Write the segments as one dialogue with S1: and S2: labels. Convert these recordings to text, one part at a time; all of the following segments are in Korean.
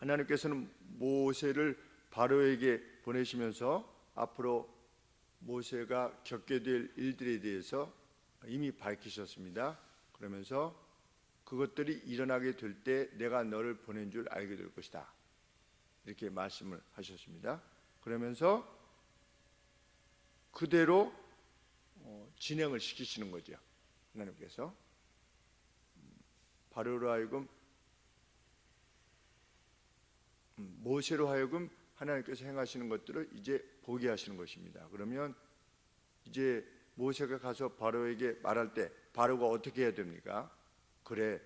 S1: 하나님께서는 모세를 바로에게 보내시면서 앞으로 모세가 겪게 될 일들에 대해서 이미 밝히셨습니다. 그러면서 그것들이 일어나게 될 때 내가 너를 보낸 줄 알게 될 것이다, 이렇게 말씀을 하셨습니다. 그러면서 그대로 진행을 시키시는 거죠. 하나님께서 바로로 하여금, 모세로 하여금 하나님께서 행하시는 것들을 이제 보게 하시는 것입니다. 그러면 이제 모세가 가서 바로에게 말할 때 바로가 어떻게 해야 됩니까? 그래,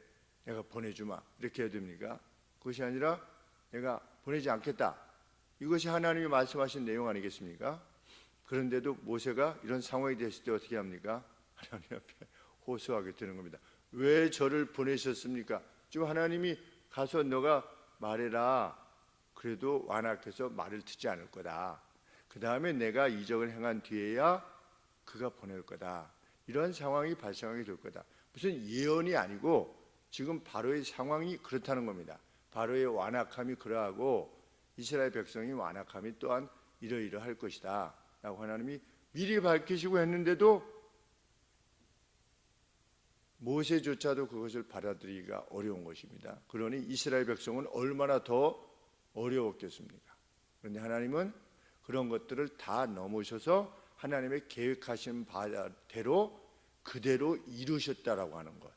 S1: 내가 보내주마, 이렇게 해야 됩니까? 그것이 아니라 내가 보내지 않겠다, 이것이 하나님이 말씀하신 내용 아니겠습니까? 그런데도 모세가 이런 상황이 됐을 때 어떻게 합니까? 하나님 앞에 호소하게 되는 겁니다. 왜 저를 보내셨습니까? 지금 하나님이 가서 너가 말해라, 그래도 완악해서 말을 듣지 않을 거다, 그 다음에 내가 이적을 행한 뒤에야 그가 보낼 거다, 이런 상황이 발생하게 될 거다. 무슨 예언이 아니고 지금 바로의 상황이 그렇다는 겁니다. 바로의 완악함이 그러하고 이스라엘 백성이 완악함이 또한 이러이러할 것이다 라고 하나님이 미리 밝히시고 했는데도 모세조차도 그것을 받아들이기가 어려운 것입니다. 그러니 이스라엘 백성은 얼마나 더 어려웠겠습니까? 그런데 하나님은 그런 것들을 다 넘으셔서 하나님의 계획하신 바대로 그대로 이루셨다라고 하는 것.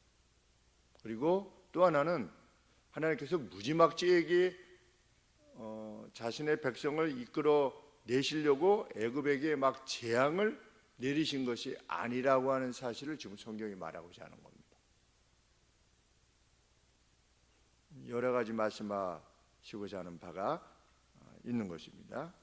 S1: 그리고 또 하나는 하나님께서 무지막지하게 자신의 백성을 이끌어 내시려고 애굽에게 막 재앙을 내리신 것이 아니라고 하는 사실을 지금 성경이 말하고자 하는 겁니다. 여러 가지 말씀하시고자 하는 바가 있는 것입니다.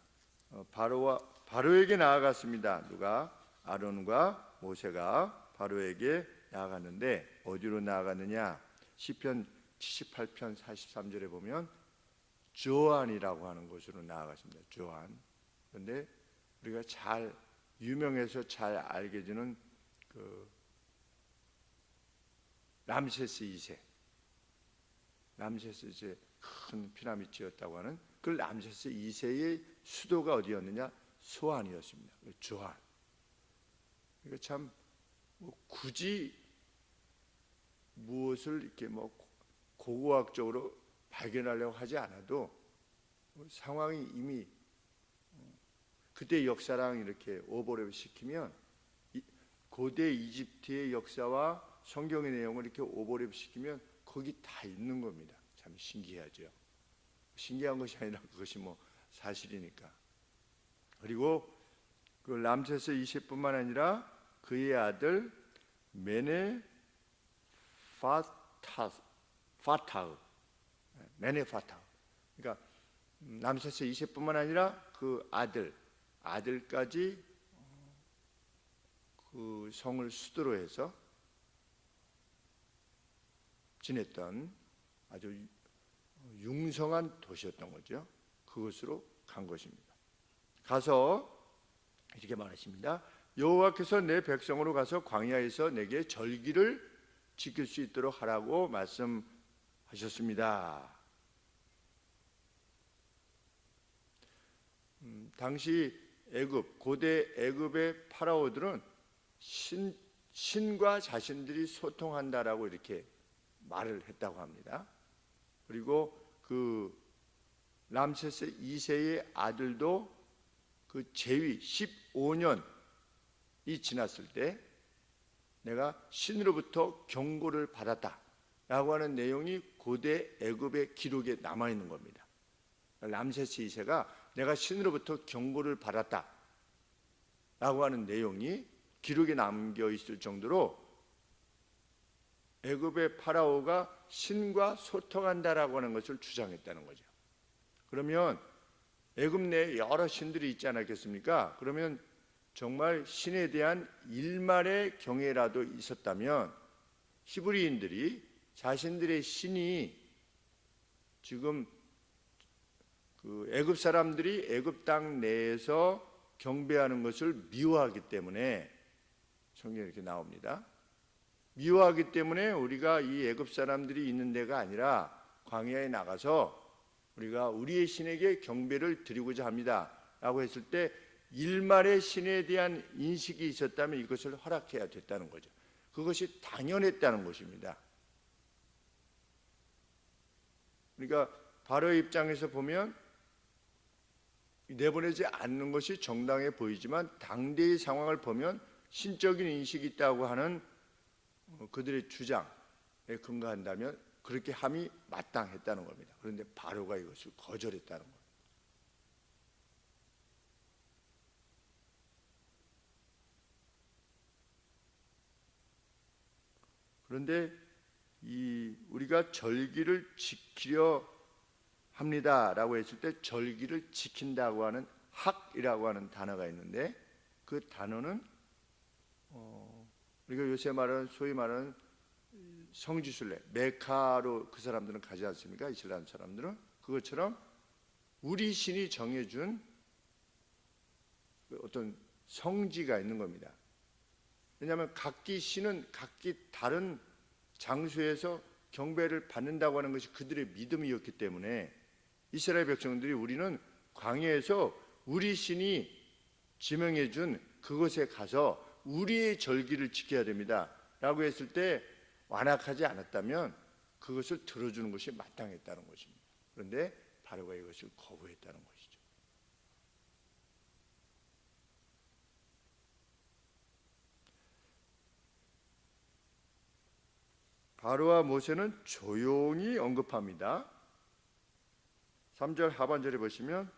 S1: 바로에게 나아갔습니다. 누가? 아론과 모세가 바로에게 나아갔는데 어디로 나아갔느냐? 시편 78편 43절에 보면 조안이라고 하는 곳으로 나아갔습니다. 조안. 그런데 우리가 잘 유명해서 잘 알게 되는 그 람세스 2세, 람세스 2세 큰 피라미드 지었다고 하는 그 람세스 2세의 수도가 어디였느냐? 소안이었습니다. 조안. 이거 참 굳이 무엇을 이렇게 고고학적으로 발견하려고 하지 않아도 상황이 이미 그때 역사랑 이렇게 오버랩 시키면 고대 이집트의 역사와 성경의 내용을 이렇게 오버랩 시키면 거기 다 있는 겁니다. 참 신기하죠. 신기한 것이 아니라 그것이 사실이니까. 그리고 그 람세스 2세뿐만 아니라 그의 아들 메네파타흐, 그러니까 람세스 2세뿐만 아니라 그 아들까지 그 성을 수도로 해서 지냈던 아주 융성한 도시였던 거죠. 그곳으로 간 것입니다. 가서 이렇게 말하십니다. 여호와께서 내 백성으로 가서 광야에서 내게 절기를 지킬 수 있도록 하라고 말씀하셨습니다. 당시 고대 애굽의 파라오들은 신과 자신들이 소통한다라고 이렇게 말을 했다고 합니다. 그리고 그 람세스 2세의 아들도 그 재위 15년이 지났을 때 내가 신으로부터 경고를 받았다라고 하는 내용이 고대 애굽의 기록에 남아있는 겁니다. 람세스 2세가 내가 신으로부터 경고를 받았다라고 하는 내용이 기록에 남겨있을 정도로 애굽의 파라오가 신과 소통한다라고 하는 것을 주장했다는 거죠. 그러면 애굽 내에 여러 신들이 있지 않았겠습니까? 그러면 정말 신에 대한 일말의 경외라도 있었다면 히브리인들이 자신들의 신이 지금 그 애굽 사람들이 애굽 땅 내에서 경배하는 것을 미워하기 때문에 성경에 이렇게 나옵니다. 미워하기 때문에 우리가 이 애굽 사람들이 있는 데가 아니라 광야에 나가서 우리가 우리의 신에게 경배를 드리고자 합니다 라고 했을 때 일말의 신에 대한 인식이 있었다면 이것을 허락해야 됐다는 거죠. 그것이 당연했다는 것입니다. 그러니까 바로의 입장에서 보면 내보내지 않는 것이 정당해 보이지만 당대의 상황을 보면 신적인 인식이 있다고 하는 그들의 주장에 근거한다면 그렇게 함이 마땅했다는 겁니다. 그런데 바로가 이것을 거절했다는 겁니다. 그런데 우리가 절기를 지키려 합니다라고 했을 때 절기를 지킨다고 하는 학이라고 하는 단어가 있는데 그 단어는 우리가 요새 말하는 소위 말하는 성지순례 메카로 그 사람들은 가지 않습니까? 이슬람 사람들은 그것처럼 우리 신이 정해준 어떤 성지가 있는 겁니다. 왜냐하면 각기 신은 각기 다른 장소에서 경배를 받는다고 하는 것이 그들의 믿음이었기 때문에 이스라엘 백성들이 우리는 광야에서 우리 신이 지명해 준 그곳에 가서 우리의 절기를 지켜야 됩니다 라고 했을 때 완악하지 않았다면 그것을 들어주는 것이 마땅했다는 것입니다. 그런데 바로가 이것을 거부했다는 것이죠. 바로와 모세는 조용히 언급합니다. 3절 하반절에 보시면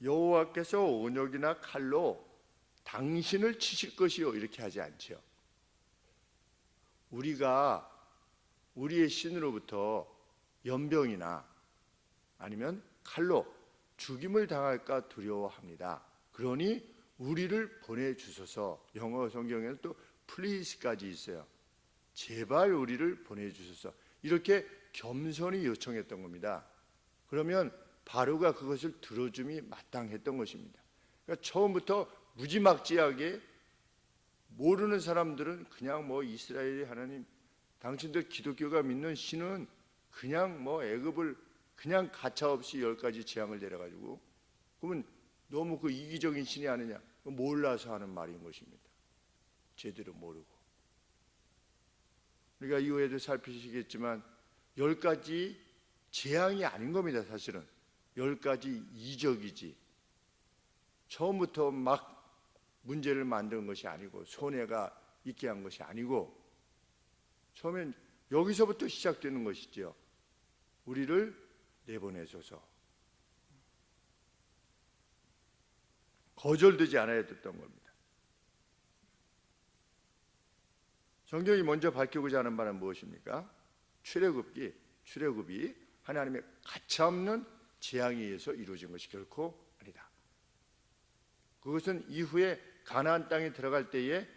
S1: 여호와께서 온역이나 칼로 당신을 치실 것이요 이렇게 하지 않죠. 우리가 우리의 신으로부터 연병이나 아니면 칼로 죽임을 당할까 두려워합니다. 그러니 우리를 보내주소서. 영어 성경에는 또 플리즈까지 있어요. 제발 우리를 보내주소서. 이렇게 겸손히 요청했던 겁니다. 그러면 바로가 그것을 들어줌이 마땅했던 것입니다. 그러니까 처음부터 무지막지하게 모르는 사람들은 그냥 이스라엘의 하나님, 당신들 기독교가 믿는 신은 그냥 애굽을 그냥 가차없이 10가지 재앙을 내려가지고 그러면 너무 그 이기적인 신이 아니냐, 몰라서 하는 말인 것입니다. 제대로 모르고. 우리가 이후에도 살피시겠지만 10가지 재앙이 아닌 겁니다. 사실은 10가지 이적이지 처음부터 막 문제를 만드는 것이 아니고 손해가 있게 한 것이 아니고 처음엔 여기서부터 시작되는 것이죠. 우리를 내보내소서. 거절되지 않아야 됐던 겁니다. 성경이 먼저 밝히고자 하는 바는 무엇입니까? 출애굽이 하나님의 가차없는 재앙에 의해서 이루어진 것이 결코 아니다. 그것은 이후에 가나안 땅에 들어갈 때에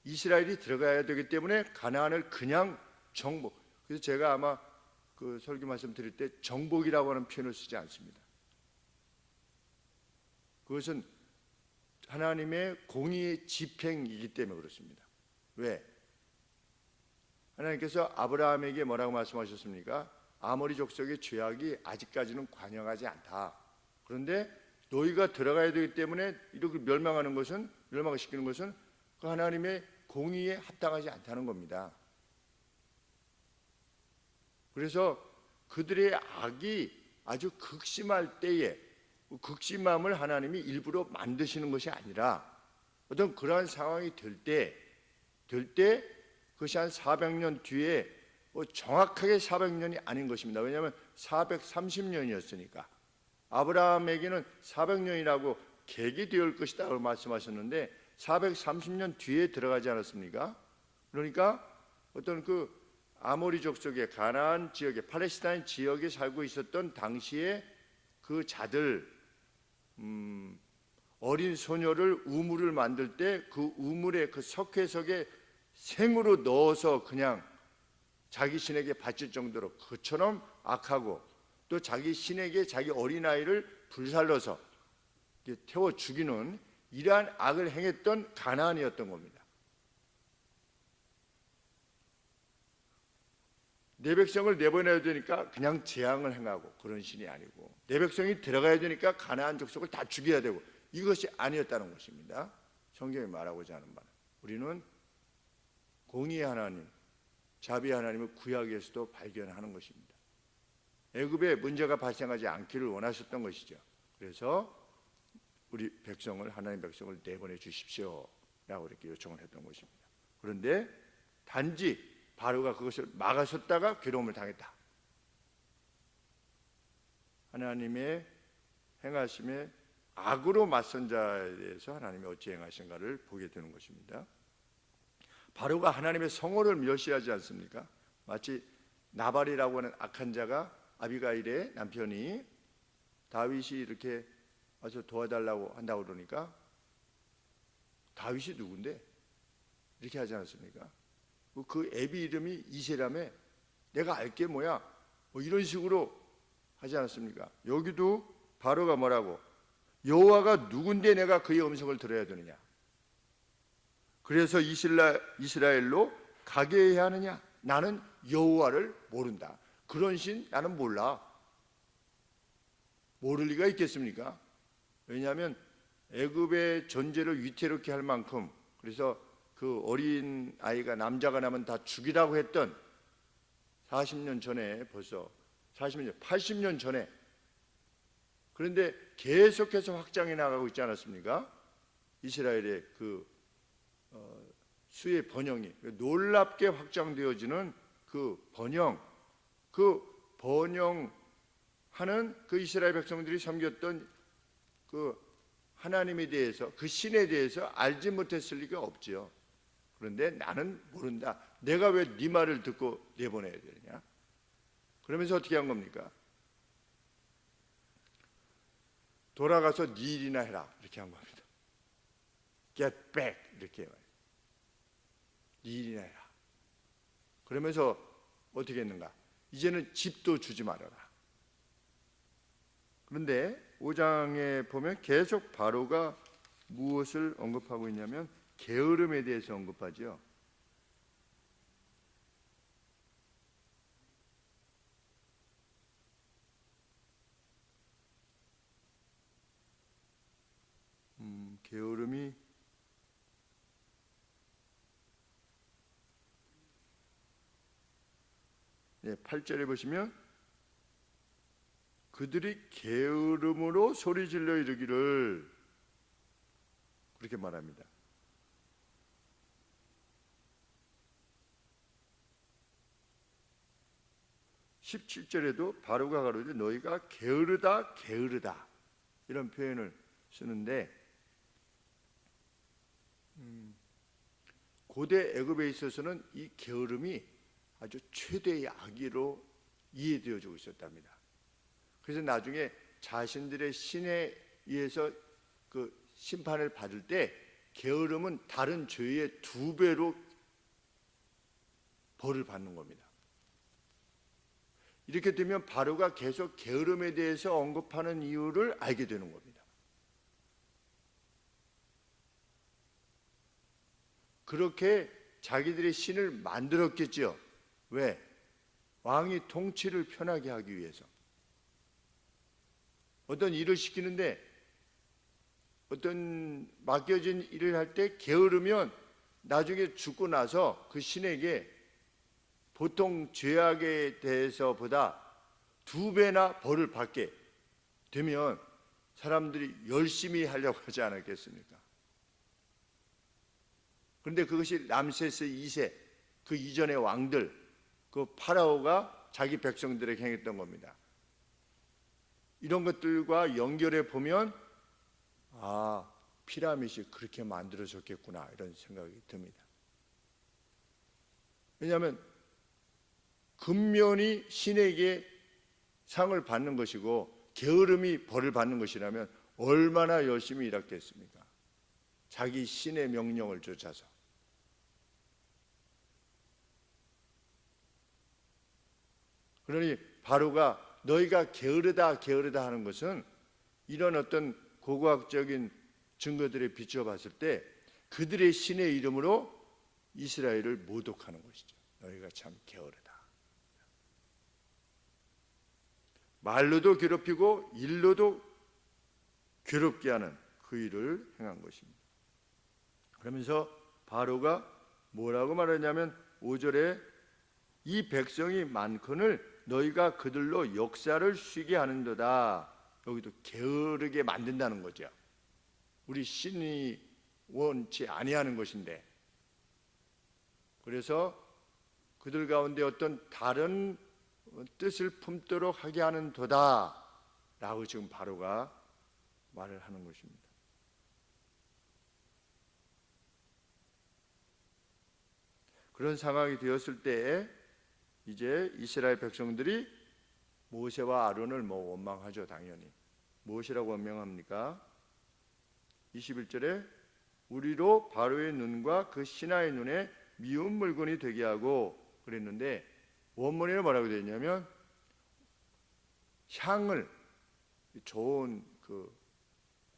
S1: 이스라엘이 들어가야 되기 때문에 가나안을 그냥 정복. 그래서 제가 아마 그 설교 말씀 드릴 때 정복이라고 하는 표현을 쓰지 않습니다. 그것은 하나님의 공의의 집행이기 때문에 그렇습니다. 왜? 하나님께서 아브라함에게 뭐라고 말씀하셨습니까? 아모리 족속의 죄악이 아직까지는 관영하지 않다. 그런데 너희가 들어가야 되기 때문에 이렇게 멸망시키는 것은 그 하나님의 공의에 합당하지 않다는 겁니다. 그래서 그들의 악이 아주 극심할 때에 극심함을 하나님이 일부러 만드시는 것이 아니라 어떤 그러한 상황이 될 때 그것이 한 400년 뒤에 정확하게 400년이 아닌 것입니다. 왜냐하면 430년이었으니까 아브라함에게는 400년이라고 객이 되을 것이다 라고 말씀하셨는데 430년 뒤에 들어가지 않았습니까? 그러니까 어떤 그 아모리 족속의 가나안 지역에 팔레스타인 지역에 살고 있었던 당시에 그 자들 어린 소녀를 우물을 만들 때 그 우물에 그 석회석에 생으로 넣어서 그냥 자기 신에게 바칠 정도로 그처럼 악하고 또 자기 신에게 자기 어린아이를 불살라서 태워 죽이는 이러한 악을 행했던 가나안이었던 겁니다. 내 백성을 내보내야 되니까 그냥 재앙을 행하고 그런 신이 아니고, 내 백성이 들어가야 되니까 가나안 족속을 다 죽여야 되고, 이것이 아니었다는 것입니다. 성경이 말하고자 하는 말은 우리는 공의의 하나님, 자비의 하나님을 구약에서도 발견하는 것입니다. 애굽에 문제가 발생하지 않기를 원하셨던 것이죠. 그래서 우리 백성을, 하나님 백성을 내보내 주십시오 라고 이렇게 요청을 했던 것입니다. 그런데 단지 바로가 그것을 막아섰다가 괴로움을 당했다. 하나님의 행하심에 악으로 맞선 자에 대해서 하나님이 어찌 행하신가를 보게 되는 것입니다. 바로가 하나님의 성호를 멸시하지 않습니까? 마치 나발이라고 하는 악한 자가, 아비가일의 남편이 다윗이 이렇게 와서 도와달라고 한다고 그러니까 다윗이 누군데? 이렇게 하지 않았습니까? 그 애비 이름이 이세라며, 내가 알게 뭐야? 뭐 이런 식으로 하지 않았습니까? 여기도 바로가 뭐라고? 여호와가 누군데 내가 그의 음성을 들어야 되느냐? 그래서 이스라엘로 가게 해야 하느냐? 나는 여호와를 모른다. 그런 신 나는 몰라. 모를 리가 있겠습니까? 왜냐하면 애굽의 존재를 위태롭게 할 만큼, 그래서 그 어린 아이가 남자가 나면 다 죽이라고 했던 40년 전에, 벌써 40년, 80년 전에, 그런데 계속해서 확장해 나가고 있지 않았습니까? 이스라엘의 그 수의 번영이 놀랍게 확장되어지는 그 번영하는 그 이스라엘 백성들이 섬겼던 그 하나님에 대해서, 그 신에 대해서 알지 못했을 리가 없지요. 그런데 나는 모른다. 내가 왜 네 말을 듣고 내보내야 되느냐? 그러면서 어떻게 한 겁니까? 돌아가서 네 일이나 해라, 이렇게 한 겁니다. Get back, 이렇게 해요. 네 일이나 해라. 그러면서 어떻게 했는가? 이제는 집도 주지 말아라. 그런데 5장에 보면 계속 바로가 무엇을 언급하고 있냐면 게으름에 대해서 언급하죠. 게으름이 네, 8절에 보시면 그들이 게으름으로 소리질러 이르기를, 그렇게 말합니다. (17절에도) 바로가 가로되 너희가 게으르다 게으르다 이런 표현을 쓰는데, 고대 애굽에 있어서는 이 게으름이 아주 최대의 악의로 이해되어지고 있었답니다. 그래서 나중에 자신들의 신에 의해서 그 심판을 받을 때 게으름은 다른 죄의 2배로 벌을 받는 겁니다. 이렇게 되면 바로가 계속 게으름에 대해서 언급하는 이유를 알게 되는 겁니다. 그렇게 자기들의 신을 만들었겠죠. 왜? 왕이 통치를 편하게 하기 위해서. 어떤 일을 시키는데, 어떤 맡겨진 일을 할 때 게으르면 나중에 죽고 나서 그 신에게 보통 죄악에 대해서보다 2배나 벌을 받게 되면 사람들이 열심히 하려고 하지 않았겠습니까? 그런데 그것이 람세스 2세, 그 이전의 왕들, 그 파라오가 자기 백성들에게 행했던 겁니다. 이런 것들과 연결해 보면 피라밋이 그렇게 만들어졌겠구나, 이런 생각이 듭니다. 왜냐하면 근면이 신에게 상을 받는 것이고 게으름이 벌을 받는 것이라면 얼마나 열심히 일했겠습니까? 자기 신의 명령을 쫓아서. 그러니 바로가 너희가 게으르다 게으르다 하는 것은 이런 어떤 고고학적인 증거들에 비추어 봤을 때 그들의 신의 이름으로 이스라엘을 모독하는 것이죠. 너희가 참 게으르다. 말로도 괴롭히고 일로도 괴롭게 하는 그 일을 행한 것입니다. 그러면서 바로가 뭐라고 말하냐면 5절에 이 백성이 많거늘 너희가 그들로 역사를 쉬게 하는도다. 여기도 게으르게 만든다는 거죠. 우리 신이 원치 아니하는 것인데, 그래서 그들 가운데 어떤 다른 뜻을 품도록 하게 하는 도다 라고 지금 바로가 말을 하는 것입니다. 그런 상황이 되었을 때 이제 이스라엘 백성들이 모세와 아론을 원망하죠. 당연히. 무엇이라고 원망합니까? 21절에 우리로 바로의 눈과 그 신하의 눈에 미운 물건이 되게 하고 그랬는데, 원문에는 뭐라고 되어 있냐면 향을, 좋은 그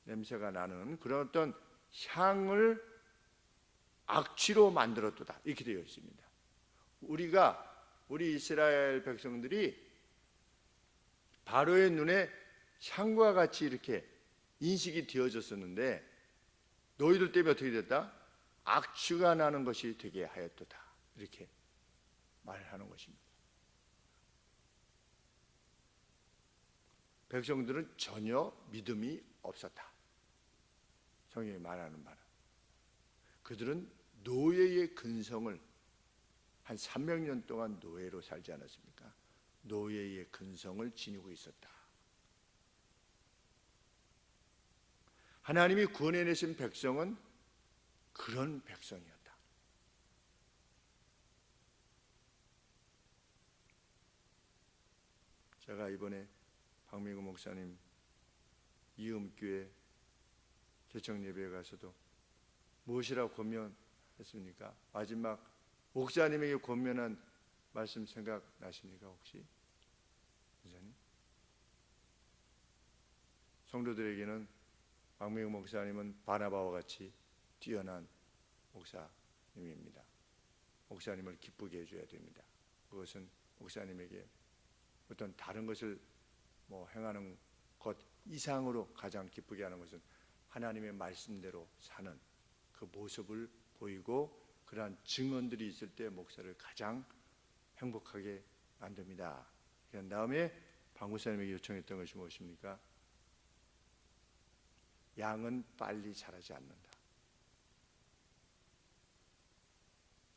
S1: 냄새가 나는 그런 어떤 향을 악취로 만들었도다 이렇게 되어 있습니다. 우리 이스라엘 백성들이 바로의 눈에 향과 같이 이렇게 인식이 되어졌었는데, 너희들 때문에 어떻게 됐다? 악취가 나는 것이 되게 하였도다 이렇게 말하는 것입니다. 백성들은 전혀 믿음이 없었다. 성경이 말하는 바는 그들은 노예의 근성을 한 300년 동안 노예로 살지 않았습니까? 노예의 근성을 지니고 있었다. 하나님이 구원해내신 백성은 그런 백성이었다. 제가 이번에 박미구 목사님 이음교회 개척 예배에 가서도 무엇이라고 권면했습니까? 마지막 목사님에게 권면한 말씀 생각나십니까 혹시? 목사님? 성도들에게는 박미구 목사님은 바나바와 같이 뛰어난 목사님입니다. 목사님을 기쁘게 해줘야 됩니다. 그것은 목사님에게 어떤 다른 것을 행하는 것 이상으로 가장 기쁘게 하는 것은 하나님의 말씀대로 사는 그 모습을 보이고 그러한 증언들이 있을 때 목사를 가장 행복하게 만듭니다. 그 다음에 박 목사님에게 요청했던 것이 무엇입니까? 양은 빨리 자라지 않는다.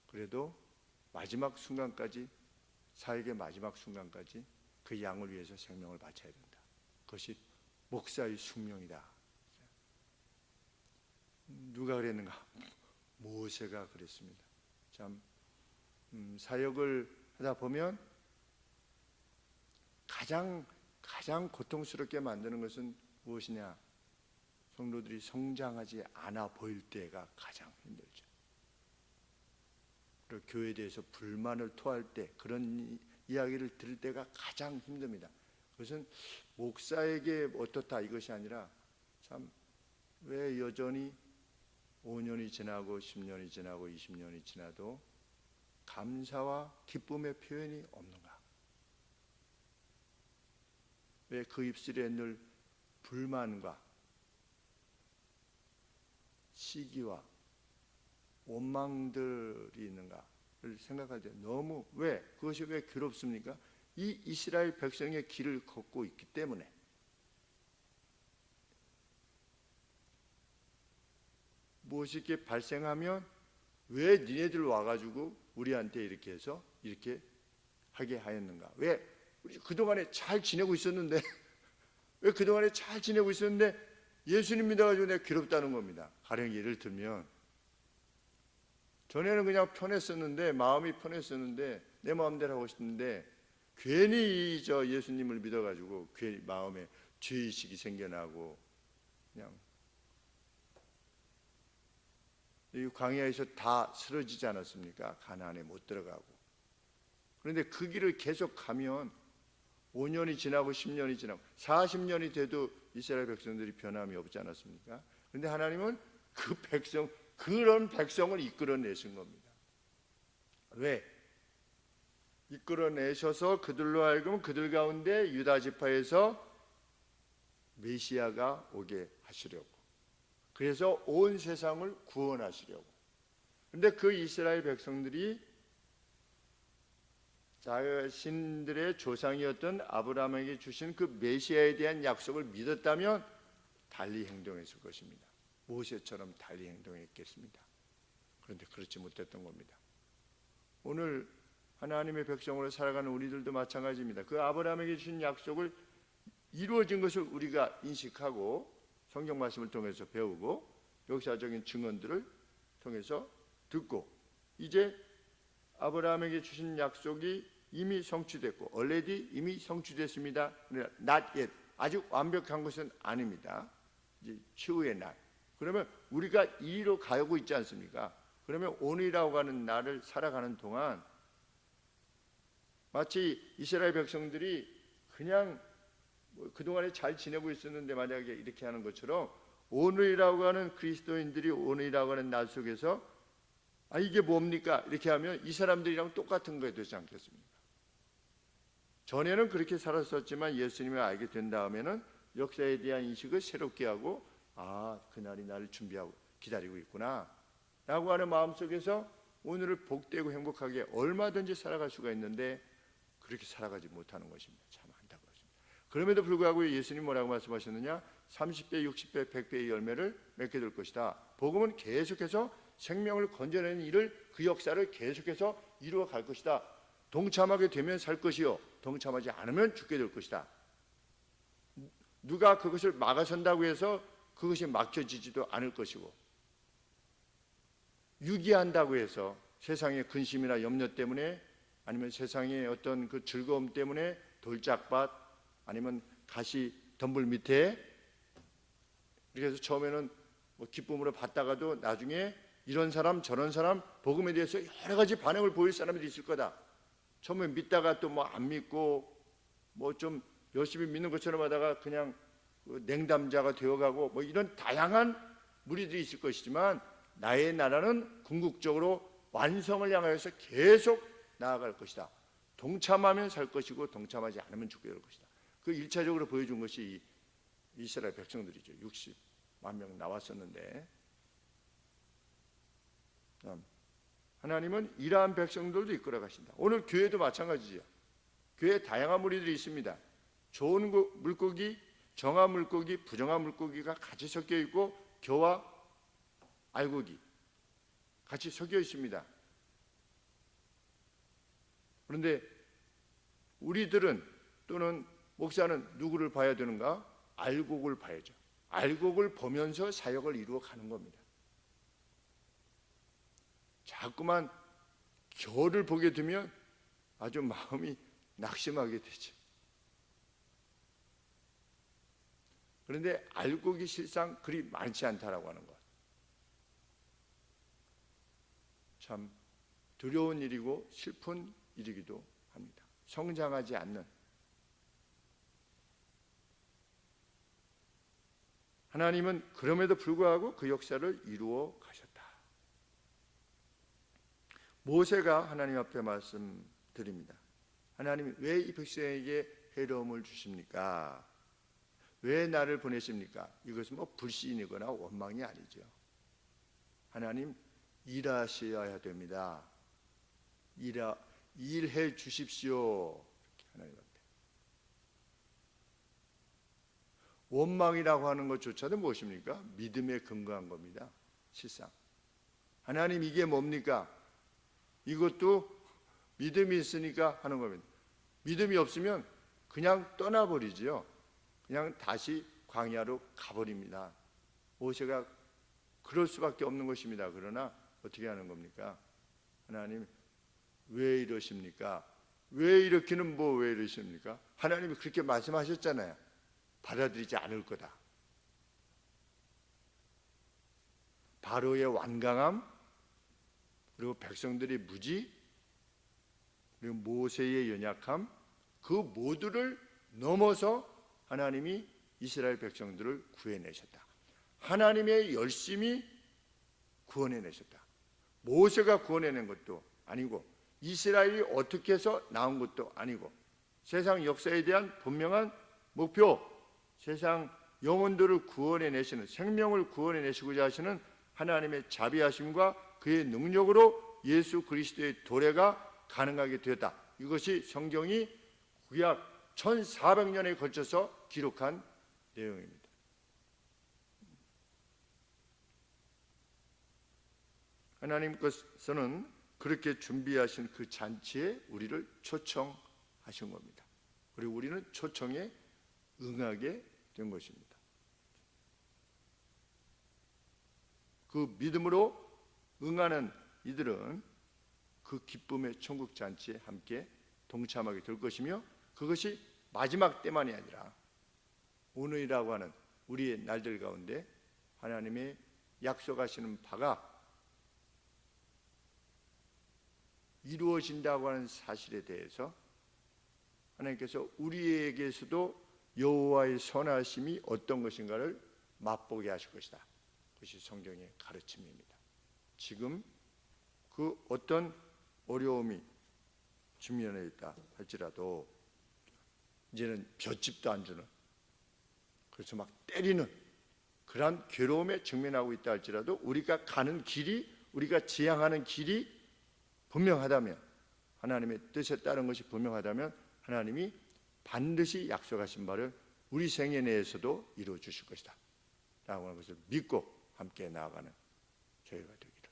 S1: 그래도 마지막 순간까지, 사역의 마지막 순간까지 그 양을 위해서 생명을 바쳐야 된다. 그것이 목사의 숙명이다. 누가 그랬는가? 모세가 그랬습니다. 참 사역을 하다 보면 가장 고통스럽게 만드는 것은 무엇이냐? 성도들이 성장하지 않아 보일 때가 가장 힘들죠. 그리고 교회에 대해서 불만을 토할 때, 그런 이야기를 들을 때가 가장 힘듭니다. 그것은 목사에게 어떻다 이것이 아니라 참 왜 여전히 5년이 지나고 10년이 지나고 20년이 지나도 감사와 기쁨의 표현이 없는가? 왜 그 입술에 늘 불만과 시기와 원망들이 있는가를 생각할 때 너무 그것이 왜 괴롭습니까? 이 이스라엘 백성의 길을 걷고 있기 때문에. 무엇이 이렇게 발생하면 왜 니네들 와가지고 우리한테 이렇게 해서 이렇게 하게 하였는가? 왜 우리 그동안에 잘 지내고 있었는데 왜 그동안에 잘 지내고 있었는데 예수님 믿어가지고 내가 괴롭다는 겁니다. 가령 예를 들면 전에는 그냥 편했었는데, 마음이 편했었는데 내 마음대로 하고 싶은데 괜히 저 예수님을 믿어가지고 괜히 마음에 죄의식이 생겨나고 그냥 이 광야에서 다 쓰러지지 않았습니까? 가나안에 못 들어가고. 그런데 그 길을 계속 가면 5년이 지나고 10년이 지나고 40년이 돼도 이스라엘 백성들이 변함이 없지 않았습니까? 그런데 하나님은 그런 백성을 이끌어내신 겁니다. 왜? 이끌어내셔서 그들로 하여금 그들 가운데 유다 지파에서 메시아가 오게 하시려고, 그래서 온 세상을 구원하시려고. 그런데 그 이스라엘 백성들이 자신들의 조상이었던 아브라함에게 주신 그 메시아에 대한 약속을 믿었다면 달리 행동했을 것입니다. 모세처럼 달리 행동했겠습니다. 그런데 그렇지 못했던 겁니다. 오늘 하나님의 백성으로 살아가는 우리들도 마찬가지입니다. 그 아브라함에게 주신 약속을 이루어진 것을 우리가 인식하고 성경 말씀을 통해서 배우고 역사적인 증언들을 통해서 듣고, 이제 아브라함에게 주신 약속이 이미 성취됐고 already 이미 성취됐습니다. not yet, 아직 완벽한 것은 아닙니다. 이제 추후의 날. 그러면 우리가 이리로 가고 있지 않습니까? 그러면 오늘이라고 하는 날을 살아가는 동안 마치 이스라엘 백성들이 그냥 그동안에 잘 지내고 있었는데 만약에 이렇게 하는 것처럼 오늘이라고 하는 그리스도인들이 오늘이라고 하는 날 속에서 이게 뭡니까? 이렇게 하면 이 사람들이랑 똑같은 거에 되지 않겠습니까? 전에는 그렇게 살았었지만 예수님을 알게 된 다음에는 역사에 대한 인식을 새롭게 하고 그날이 나를 준비하고 기다리고 있구나 라고 하는 마음속에서 오늘을 복되고 행복하게 얼마든지 살아갈 수가 있는데 그렇게 살아가지 못하는 것입니다. 참 안타깝습니다. 그럼에도 불구하고 예수님 뭐라고 말씀하셨느냐? 30배, 60배, 100배의 열매를 맺게 될 것이다. 복음은 계속해서 생명을 건져내는 일을, 그 역사를 계속해서 이루어 갈 것이다. 동참하게 되면 살 것이요, 동참하지 않으면 죽게 될 것이다. 누가 그것을 막아선다고 해서 그것이 막혀지지도 않을 것이고, 유기한다고 해서 세상의 근심이나 염려 때문에 아니면 세상의 어떤 그 즐거움 때문에 돌짝밭 아니면 가시 덤불 밑에 이렇게 해서 처음에는 기쁨으로 받다가도 나중에 이런 사람 저런 사람 복음에 대해서 여러 가지 반응을 보일 사람들이 있을 거다. 처음에 믿다가 또 안 믿고 좀 열심히 믿는 것처럼 하다가 그냥 냉담자가 되어가고 이런 다양한 무리들이 있을 것이지만 나의 나라는 궁극적으로 완성을 향하여서 계속 나아갈 것이다. 동참하면 살 것이고 동참하지 않으면 죽게 될 것이다. 그 1차적으로 보여준 것이 이스라엘 백성들이죠. 60만 명 나왔었는데 하나님은 이러한 백성들도 이끌어 가신다. 오늘 교회도 마찬가지죠. 교회에 다양한 무리들이 있습니다. 좋은 물고기, 정한 물고기, 부정한 물고기가 같이 섞여 있고 겨와 알고기 같이 섞여 있습니다. 그런데 우리들은 또는 목사는 누구를 봐야 되는가? 알곡을 봐야죠. 알곡을 보면서 사역을 이루어 가는 겁니다. 자꾸만 겨를 보게 되면 아주 마음이 낙심하게 되죠. 그런데 알곡이 실상 그리 많지 않다라고 하는 것. 참 두려운 일이고 슬픈 일이기도 합니다. 성장하지 않는, 하나님은 그럼에도 불구하고 그 역사를 이루어 가셨다. 모세가 하나님 앞에 말씀드립니다. 하나님이 왜 이 백성에게 해로움을 주십니까? 왜 나를 보내십니까? 이것은 불신이거나 원망이 아니죠. 하나님 일하셔야 됩니다. 일해 주십시오. 하나님 앞에. 원망이라고 하는 것조차도 무엇입니까? 믿음에 근거한 겁니다. 실상 하나님 이게 뭡니까? 이것도 믿음이 있으니까 하는 겁니다. 믿음이 없으면 그냥 떠나버리지요. 그냥 다시 광야로 가버립니다. 모세가 그럴 수밖에 없는 것입니다. 그러나 어떻게 하는 겁니까? 하나님 왜 이러십니까? 왜 이렇게는 왜 이러십니까? 하나님이 그렇게 말씀하셨잖아요. 받아들이지 않을 거다. 바로의 완강함, 그리고 백성들의 무지, 그리고 모세의 연약함, 그 모두를 넘어서 하나님이 이스라엘 백성들을 구해내셨다. 하나님의 열심히 구원해내셨다. 모세가 구원해낸 것도 아니고 이스라엘이 어떻게 해서 나온 것도 아니고 세상 역사에 대한 분명한 목표, 세상 영혼들을 구원해내시는, 생명을 구원해내시고자 하시는 하나님의 자비하심과 그의 능력으로 예수 그리스도의 도래가 가능하게 되었다. 이것이 성경이 구약 1400년에 걸쳐서 기록한 내용입니다. 하나님께서는 그렇게 준비하신 그 잔치에 우리를 초청하신 겁니다. 그리고 우리는 초청에 응하게 된 것입니다. 그 믿음으로 응하는 이들은 그 기쁨의 천국 잔치에 함께 동참하게 될 것이며, 그것이 마지막 때만이 아니라 오늘이라고 하는 우리의 날들 가운데 하나님의 약속하시는 바가 이루어진다고 하는 사실에 대해서 하나님께서 우리에게서도 여호와의 선하심이 어떤 것인가를 맛보게 하실 것이다. 그것이 성경의 가르침입니다. 지금 그 어떤 어려움이 직면해 있다 할지라도 이제는 볏집도 안 주는, 그래서 막 때리는 그러한 괴로움에 직면하고 있다 할지라도 우리가 가는 길이, 우리가 지향하는 길이 분명하다면, 하나님의 뜻에 따른 것이 분명하다면 하나님이 반드시 약속하신 바를 우리 생애 내에서도 이루어 주실 것이다 라고 하는 것을 믿고 함께 나아가는 저희가 되기를,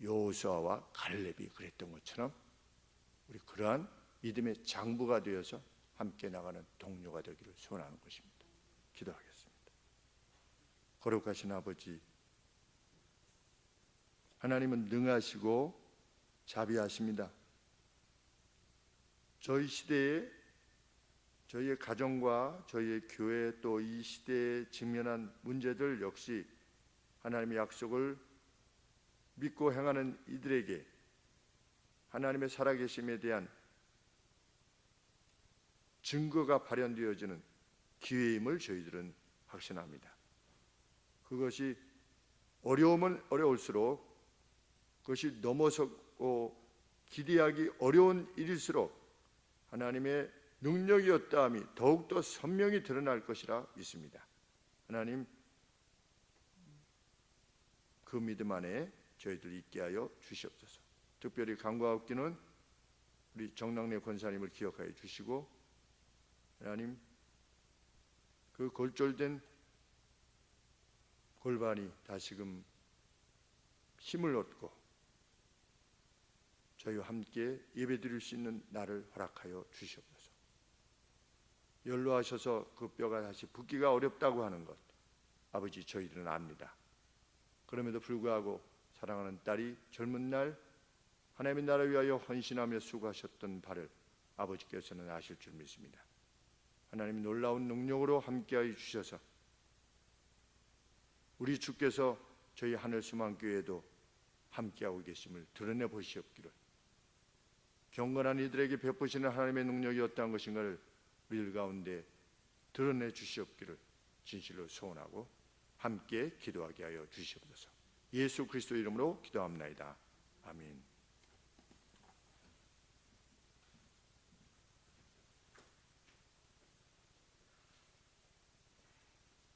S1: 여호수아와 갈렙이 그랬던 것처럼 우리 그러한 믿음의 장부가 되어서 함께 나가는 동료가 되기를 소원하는 것입니다. 기도하겠습니다. 거룩하신 아버지, 하나님은 능하시고 자비하십니다. 저희 시대에, 저희의 가정과 저희의 교회, 또 이 시대에 직면한 문제들 역시 하나님의 약속을 믿고 행하는 이들에게 하나님의 살아계심에 대한 증거가 발현되어지는 기회임을 저희들은 확신합니다. 그것이 어려우면 어려울수록, 그것이 넘어서고 기대하기 어려운 일일수록 하나님의 능력이었다함이 더욱더 선명히 드러날 것이라 믿습니다. 하나님, 그 믿음 안에 저희들 있게 하여 주시옵소서. 특별히 간과없기는 우리 정낙래 권사님을 기억하여 주시고, 하나님, 그 골절된 골반이 다시금 힘을 얻고 저희와 함께 예배드릴 수 있는 날을 허락하여 주시옵소서. 연로하셔서 그 뼈가 다시 붓기가 어렵다고 하는 것, 아버지 저희들은 압니다. 그럼에도 불구하고 사랑하는 딸이 젊은 날 하나님의 나라를 위하여 헌신하며 수고하셨던 바를 아버지께서는 아실 줄 믿습니다. 하나님이 놀라운 능력으로 함께하여 주셔서 우리 주께서 저희 하늘수망교회에도 함께하고 계심을 드러내 보시옵기를, 경건한 이들에게 베푸시는 하나님의 능력이 어떠한 것인가를 우리들 가운데 드러내 주시옵기를 진실로 소원하고 함께 기도하게 하여 주시옵소서. 예수 그리스도 이름으로 기도합나이다. 아멘.